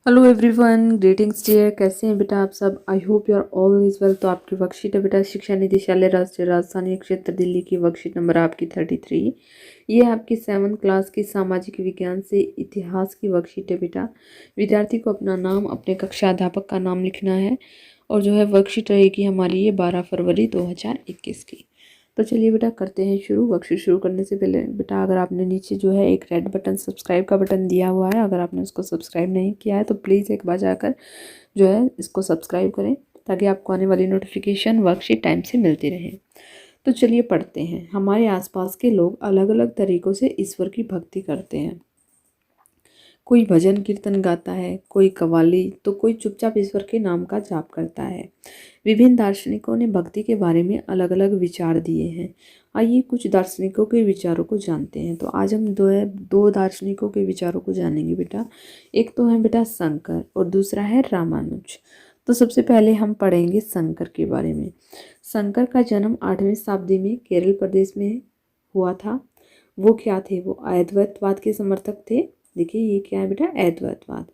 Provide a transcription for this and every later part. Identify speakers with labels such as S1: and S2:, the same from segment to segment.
S1: Hello everyone, greetings dear. कैसे हैं बेटा आप सब? I hope you are all is well. तो आपकी वर्कशीट है बेटा शिक्षा निदेशालय राष्ट्रीय राजधानी क्षेत्र दिल्ली की वर्कशीट नंबर आपकी 33। ये आपकी 7th क्लास की सामाजिक विज्ञान से इतिहास की वर्कशीट है बेटा। विद्यार्थी को अपना नाम, अपने कक्षा अध्यापक का नाम लिखना है और जो है वर्कशीट रहेगी हमारी ये 12 फरवरी 2021 की। तो चलिए बेटा करते हैं शुरू। वर्कशीट शुरू करने से पहले बेटा अगर आपने नीचे जो है एक रेड बटन सब्सक्राइब का बटन दिया हुआ है, अगर आपने उसको सब्सक्राइब नहीं किया है तो प्लीज़ एक बार जाकर जो है इसको सब्सक्राइब करें ताकि आपको आने वाली नोटिफिकेशन वर्कशीट टाइम से मिलती रहे। तो चलिए पढ़ते हैं। हमारे आसपास के लोग अलग अलग तरीक़ों से ईश्वर की भक्ति करते हैं। कोई भजन कीर्तन गाता है, कोई कव्वाली, तो कोई चुपचाप ईश्वर के नाम का जाप करता है। विभिन्न दार्शनिकों ने भक्ति के बारे में अलग अलग विचार दिए हैं। आइए कुछ दार्शनिकों के विचारों को जानते हैं। तो आज हम दो दार्शनिकों के विचारों को जानेंगे बेटा। एक तो है बेटा शंकर और दूसरा है रामानुज। तो सबसे पहले हम पढ़ेंगे शंकर के बारे में। शंकर का जन्म 8वीं शताब्दी में केरल प्रदेश में हुआ था। वो क्या थे? वो अद्वैतवाद के समर्थक थे। देखिए ये क्या है बेटा, अद्वैतवाद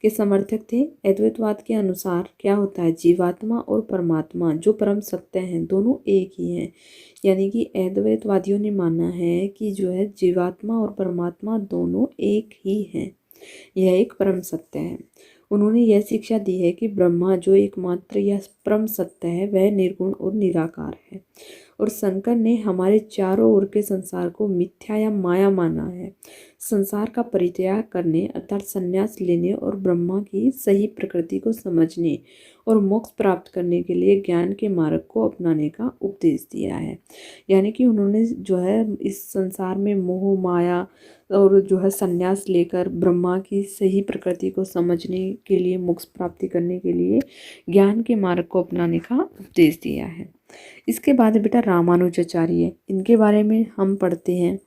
S1: के समर्थक थे। अद्वैतवाद के अनुसार क्या होता है, जीवात्मा और परमात्मा जो परम सत्य हैं दोनों एक ही हैं। यानी कि अद्वैतवादियों ने माना है कि जो है जीवात्मा और परमात्मा दोनों एक ही हैं, यह एक परम सत्य है। उन्होंने यह शिक्षा दी है कि ब्रह्मा जो एकमात्र या परम सत्य है वह निर्गुण और निराकार है। और शंकर ने हमारे चारों ओर के संसार को मिथ्या या माया माना है। संसार का परित्याग करने अर्थात संन्यास लेने और ब्रह्मा की सही प्रकृति को समझने और मोक्ष प्राप्त करने के लिए ज्ञान के मार्ग को अपनाने का उपदेश दिया है। यानी कि उन्होंने जो है इस संसार में मोह माया और जो है संन्यास लेकर ब्रह्मा की सही प्रकृति को समझने के लिए, मोक्ष प्राप्ति करने के लिए ज्ञान के मार्ग को अपनाने का उपदेश दिया है। इसके बाद बेटा रामानुजाचार्य, इनके बारे में हम पढ़ते हैं।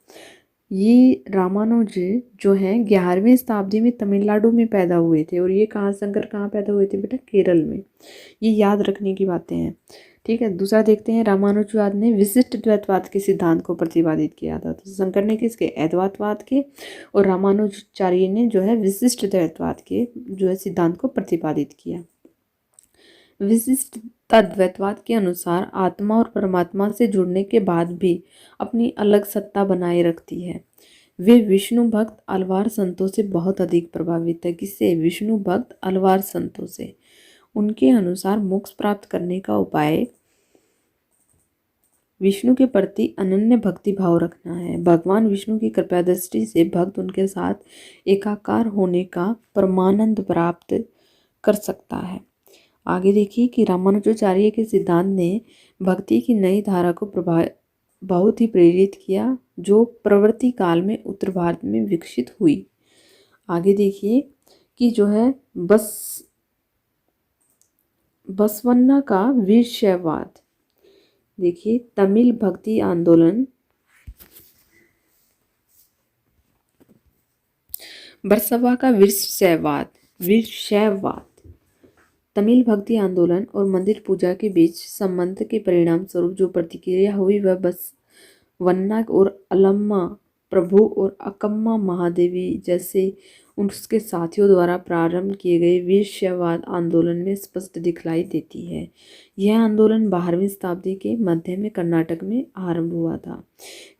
S1: ये रामानुज जो हैं 11वीं शताब्दी में तमिलनाडु में पैदा हुए थे। और ये कहाँ, शंकर कहाँ पैदा हुए थे बेटा? केरल में। ये याद रखने की बातें हैं, ठीक है। दूसरा देखते हैं, रामानुजवाद ने विशिष्ट द्वैतवाद के सिद्धांत को प्रतिपादित किया था। तो शंकर ने किसके? अद्वैतवाद के। और रामानुजाचार्य ने जो है विशिष्ट द्वैतवाद के जो है सिद्धांत को प्रतिपादित किया। विशिष्ट अद्वैतवाद के अनुसार आत्मा और परमात्मा से जुड़ने के बाद भी अपनी अलग सत्ता बनाए रखती है। वे विष्णु भक्त अलवार संतों से बहुत अधिक प्रभावित है। किससे? विष्णु भक्त अलवार संतों से। उनके अनुसार मोक्ष प्राप्त करने का उपाय विष्णु के प्रति अनन्य भक्ति भाव रखना है। भगवान विष्णु की कृपा दृष्टि से भक्त उनके साथ एकाकार होने का परमानंद प्राप्त कर सकता है। आगे देखिए कि रामानुजाचार्य के सिद्धांत ने भक्ति की नई धारा को बहुत ही प्रेरित किया जो प्रवृत्ति काल में उत्तर भारत में विकसित हुई। आगे देखिए कि जो है बसवन्ना का वीरशैववाद। देखिए तमिल भक्ति आंदोलन बरसवा का वीरशैववाद तमिल भक्ति आंदोलन और मंदिर पूजा के बीच संबंध के परिणाम स्वरूप जो प्रतिक्रिया हुई वह बसवन्ना और अलम्मा प्रभु और अकम्मा महादेवी जैसे उसके साथियों द्वारा प्रारंभ किए गए वीरशैववाद आंदोलन में स्पष्ट दिखलाई देती है। यह आंदोलन 12वीं शताब्दी के मध्य में कर्नाटक में आरंभ हुआ था।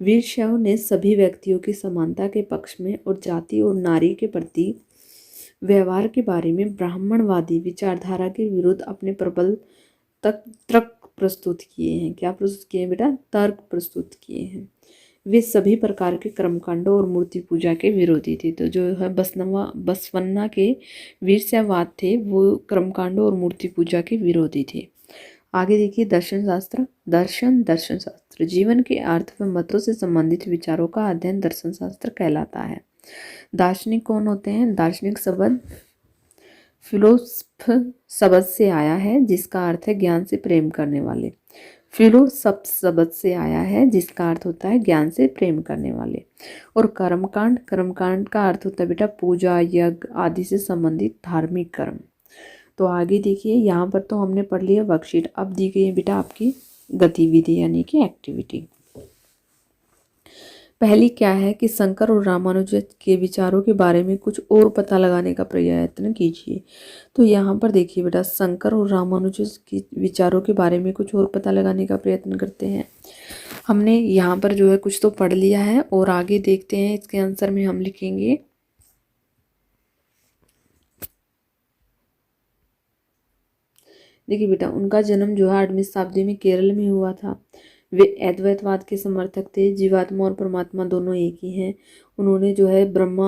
S1: वीरशैव ने सभी व्यक्तियों की समानता के पक्ष में और जाति और नारी के प्रति व्यवहार के बारे में ब्राह्मणवादी विचारधारा के विरुद्ध अपने प्रबल तर्क प्रस्तुत किए हैं। क्या प्रस्तुत किए हैं बेटा? तर्क प्रस्तुत किए हैं। वे सभी प्रकार के कर्मकांडों और मूर्ति पूजा के विरोधी थे। तो जो है बसवन्ना के वीरशैववाद थे वो कर्मकांडों और मूर्ति पूजा के विरोधी थे। आगे देखिए दर्शन शास्त्र। दर्शन शास्त्र जीवन के अर्थ व मतों से संबंधित विचारों का अध्ययन दर्शन शास्त्र कहलाता है। दार्शनिक कौन होते हैं? दार्शनिक शब्द फिलोसफ शब्द से आया है जिसका अर्थ है ज्ञान से प्रेम करने वाले। फिलोसफ शब्द से आया है जिसका अर्थ होता है ज्ञान से प्रेम करने वाले। और कर्मकांड का अर्थ होता है बेटा पूजा, यज्ञ आदि से संबंधित धार्मिक कर्म। तो आगे देखिए यहाँ पर तो हमने पढ़ लिया वर्कशीट। अब दी गई है बेटा आपकी गतिविधि यानी कि एक्टिविटी। पहली क्या है कि शंकर और रामानुज के विचारों के बारे में कुछ और पता लगाने का प्रयत्न कीजिए। तो यहाँ पर देखिए बेटा, शंकर और रामानुज के विचारों के बारे में कुछ और पता लगाने का प्रयत्न करते हैं। हमने यहाँ पर जो है कुछ तो पढ़ लिया है और आगे देखते हैं। इसके आंसर में हम लिखेंगे, देखिए बेटा, उनका जन्म जो है 8वीं शताब्दी में केरल में हुआ था। वे अद्वैतवाद के समर्थक थे। जीवात्मा और परमात्मा दोनों एक ही हैं। उन्होंने जो है ब्रह्मा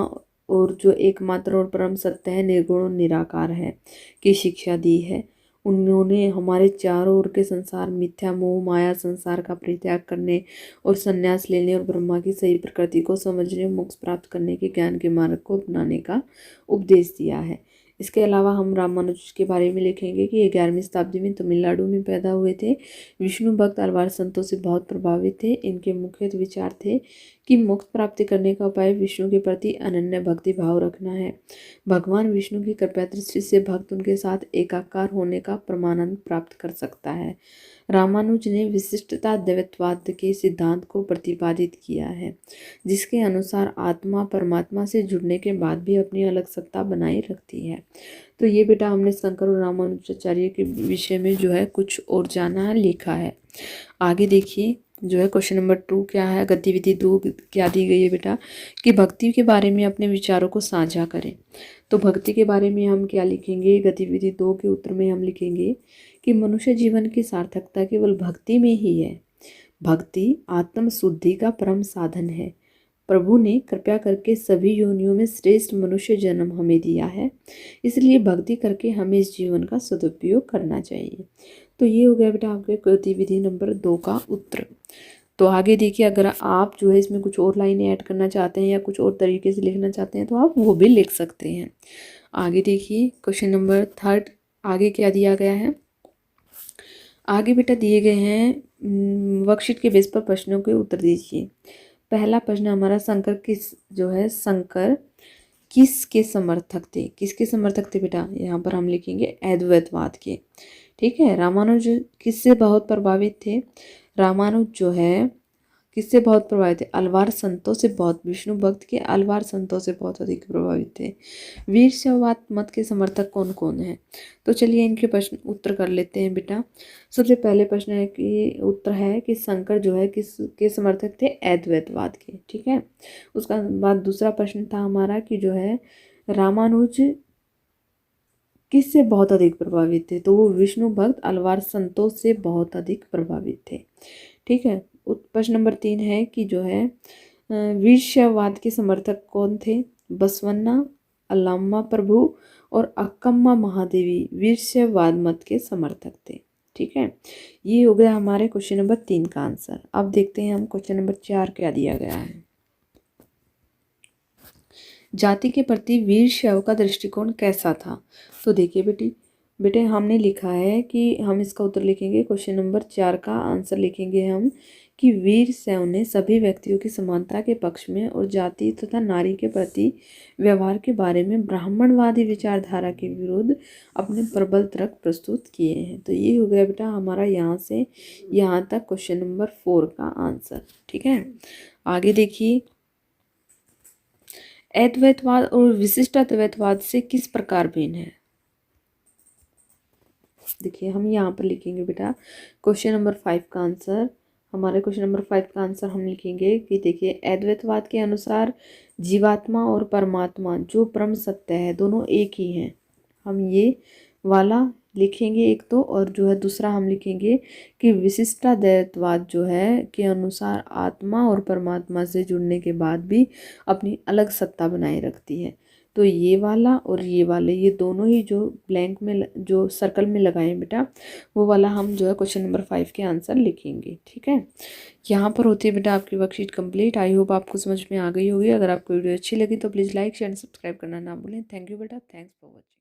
S1: और जो एकमात्र और परम सत्य है, निर्गुण और निराकार है, की शिक्षा दी है। उन्होंने हमारे चारों ओर के संसार, मिथ्या मोह माया संसार का परित्याग करने और संन्यास लेने और ब्रह्मा की सही प्रकृति को समझने, मोक्ष प्राप्त करने के ज्ञान के मार्ग को अपनाने का उपदेश दिया है। इसके अलावा हम रामानुज के बारे में लिखेंगे कि ये 11वीं शताब्दी में तमिलनाडु में पैदा हुए थे। विष्णु भक्त अलवार संतों से बहुत प्रभावित थे। इनके मुख्य विचार थे कि मोक्ष प्राप्ति करने का उपाय विष्णु के प्रति अनन्य भक्ति भाव रखना है। भगवान विष्णु की कृपा दृष्टि से भक्त उनके साथ एकाकार होने का परमानंद प्राप्त कर सकता है। रामानुज ने विशिष्टता द्वैतवाद के सिद्धांत को प्रतिपादित किया है, जिसके अनुसार आत्मा परमात्मा से जुड़ने के बाद भी अपनी अलग सत्ता बनाए रखती है। तो ये बेटा हमने शंकर और रामानुजाचार्य के विषय में जो है कुछ और जाना है, लिखा है। आगे देखिए जो है क्वेश्चन नंबर 2 क्या है, गतिविधि 2 क्या दी गई है बेटा, कि भक्ति के बारे में अपने विचारों को साझा करें। तो भक्ति के बारे में हम क्या लिखेंगे, गतिविधि 2 के उत्तर में हम लिखेंगे कि मनुष्य जीवन की सार्थकता केवल भक्ति में ही है। भक्ति आत्म शुद्धि का परम साधन है। प्रभु ने कृपया करके सभी योनियों में श्रेष्ठ मनुष्य जन्म हमें दिया है, इसलिए भक्ति करके हमें इस जीवन का सदुपयोग करना चाहिए। तो ये हो गया बेटा आपके गतिविधि नंबर 2 का उत्तर। तो आगे देखिए, अगर आप जो है इसमें कुछ और लाइनें ऐड करना चाहते हैं या कुछ और तरीके से लिखना चाहते हैं तो आप वो भी लिख सकते हैं। आगे देखिए क्वेश्चन नंबर 3 आगे क्या दिया गया है। आगे बेटा दिए गए हैं वर्कशीट के बेस पर प्रश्नों के उत्तर दीजिए। पहला प्रश्न हमारा, शंकर किसके समर्थक थे। किसके समर्थक थे बेटा, यहाँ पर हम लिखेंगे अद्वैतवाद के। ठीक है। रामानुज किससे बहुत प्रभावित थे। रामानुज जो है किससे बहुत प्रभावित थे, अलवार संतों से बहुत, विष्णु भक्त के अलवार संतों से बहुत अधिक प्रभावित थे। वीर शैववाद मत के समर्थक कौन कौन है। तो चलिए इनके प्रश्न उत्तर कर लेते हैं बेटा। सबसे पहले प्रश्न है कि उत्तर है कि शंकर जो है किसके समर्थक थे, अद्वैतवाद के। ठीक है। उसका बाद दूसरा प्रश्न था हमारा कि जो है रामानुज किससे बहुत अधिक प्रभावित थे, तो वो विष्णु भक्त अलवार संतों से बहुत अधिक प्रभावित थे। ठीक है। प्रश्न नंबर 3 है कि जो है वीरशैववाद के समर्थक कौन थे। बसवन्ना, अल्लामा प्रभु और अक्कम्मा महादेवी वीरशैववाद मत के समर्थक थे। ठीक है। ये हो गया हमारे क्वेश्चन नंबर 3 का आंसर। अब देखते हैं हम क्वेश्चन नंबर 4 क्या दिया गया है। जाति के प्रति वीरशैव का दृष्टिकोण कैसा था। तो देखिए बेटे हमने लिखा है कि हम इसका उत्तर लिखेंगे, क्वेश्चन नंबर 4 का आंसर लिखेंगे हम कि वीरशैव ने सभी व्यक्तियों की समानता के पक्ष में और जाति तथा नारी के प्रति व्यवहार के बारे में ब्राह्मणवादी विचारधारा के विरुद्ध अपने प्रबल तर्क प्रस्तुत किए हैं। तो ये हो गया बेटा हमारा यहाँ से यहाँ तक क्वेश्चन नंबर 4 का आंसर। ठीक है। आगे देखिए, अद्वैतवाद और विशिष्ट अद्वैतवाद से किस प्रकार भिन्न है। देखिए हम यहाँ पर लिखेंगे बेटा क्वेश्चन नंबर 5 का आंसर। हमारे क्वेश्चन नंबर 5 का आंसर हम लिखेंगे कि देखिए अद्वैतवाद के अनुसार जीवात्मा और परमात्मा जो परम सत्य है दोनों एक ही हैं। हम ये वाला लिखेंगे एक तो, और जो है दूसरा हम लिखेंगे कि विशिष्टाद्वैतवाद जो है के अनुसार आत्मा और परमात्मा से जुड़ने के बाद भी अपनी अलग सत्ता बनाए रखती है। तो ये वाला और ये वाले, ये दोनों ही जो ब्लैंक में जो सर्कल में लगाए हैं बेटा, वो वाला हम जो है क्वेश्चन नंबर 5 के आंसर लिखेंगे। ठीक है। यहाँ पर होती है बेटा आपकी वर्कशीट कंप्लीट। आई होप आपको समझ में आ गई होगी। अगर आपको वीडियो अच्छी लगी तो please like share and subscribe करना ना भूलें। थैंक यू बेटा, थैंक्स फॉर वॉचिंग।